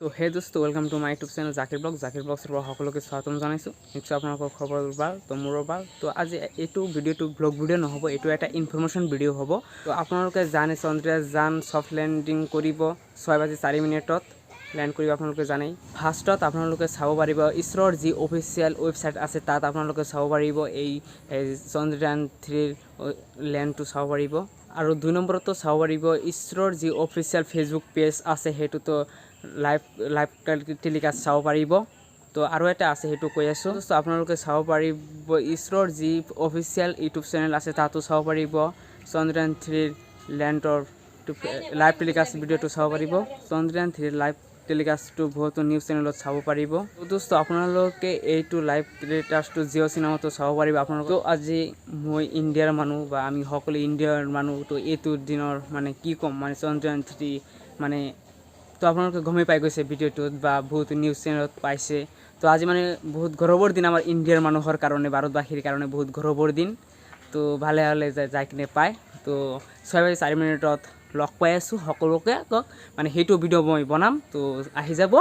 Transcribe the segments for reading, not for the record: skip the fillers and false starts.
তো হে দোস্ত welcome to my YouTube channel Zakir ব্লগছৰ পৰা সকলোকে স্বাগতম জনাইছোঁ। নিশ্চয় আপোনালোকৰ খবৰ ভাল, তো মোৰো ভাল। তো আজি এইটো ভিডিঅ'টো ব্লগ ভিডিঅ' নহ'ব, এইটো এটা ইনফৰমেশ্যন ভিডিঅ' হ'ব। তো আপোনালোকে জানে চন্দ্ৰযান ছফ্ট লেণ্ডিং কৰিব 6:04 লেণ্ড কৰিব, আপোনালোকে জানেই। ফাৰ্ষ্টত আপোনালোকে চাব পাৰিব ইছৰোৰ যি অফিচিয়েল ৱেবছাইট আছে, তাত আপোনালোকে চাব পাৰিব এই চন্দ্ৰযান 3ৰ লেণ্ডটো চাব পাৰিব। আৰু 2 নম্বৰতো চাব পাৰিব ইছৰোৰ যি অফিচিয়েল ফেচবুক পেজ আছে, সেইটোতো লাইভ টেলিকাষ্ট চাব পাৰিব। তো আৰু এটা আছে, সেইটো কৈ আছোঁ। তো আপোনালোকে চাব পাৰিব ইছৰোৰ যি অফিচিয়েল ইউটিউব চেনেল আছে, তাতো চাব পাৰিব চন্দ্ৰযান 3ৰ লেণ্ডৰ লাইভ টেলিকাষ্ট ভিডিঅ'টো চাব পাৰিব। চন্দ্ৰযান 3ৰ লাইভ টেলিকাষ্টটো বহুতো নিউজ চেনেলত চাব পাৰিব। তো দোস্ত আপোনালোকে এইটো লাইভ টেলিকাষ্টটো জিঅ' চিনেমাতো চাব পাৰিব। আপোনালোকে আজি মই ইণ্ডিয়াৰ মানুহ বা আমি সকলো ইণ্ডিয়াৰ মানুহ, তো এইটো দিনৰ মানে কি ক'ম, মানে চন্দ্ৰযান 3 মানে তো আপোনালোকে গমেই পাই গৈছে ভিডিঅ'টোত বা বহুত নিউজ চেনেলত পাইছে। তো আজি মানে বহুত গৌৰৱৰ দিন আমাৰ ইণ্ডিয়াৰ মানুহৰ কাৰণে, ভাৰতবাসীৰ কাৰণে বহুত গৌৰৱৰ দিন। তো ভালে ভালে যাই কিনে পায়। তো 6:04 লগ পাই আছোঁ সকলোকে, মানে সেইটো ভিডিঅ' মই বনাম। তো আহি যাব,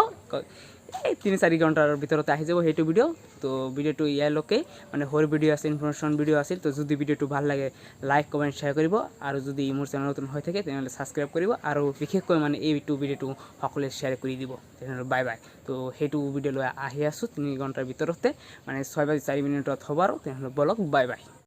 এই 3-4 ঘণ্টাৰ ভিতৰতে আহি যাব সেইটো ভিডিঅ'। তো ভিডিঅ'টো ইয়ালৈকে, মানে সৰু ভিডিঅ' আছিল, ইনফৰমেশ্যন ভিডিঅ' আছিল। তো যদি ভিডিঅ'টো ভাল লাগে লাইক কমেণ্ট শ্বেয়াৰ কৰিব, আৰু যদি মোৰ চেনেল নতুন হৈ থাকে তেনেহ'লে ছাবস্ক্ৰাইব কৰিব, আৰু বিশেষকৈ মানে এইটো ভিডিঅ'টো সকলোৱে শ্বেয়াৰ কৰি দিব। তেনেহ'লে বাই বাই। তো সেইটো ভিডিঅ' লৈ আহি আছোঁ 3 ঘণ্টাৰ ভিতৰতে, মানে 6:04 হ'ব আৰু। তেনেহ'লে বলক বাই বাই।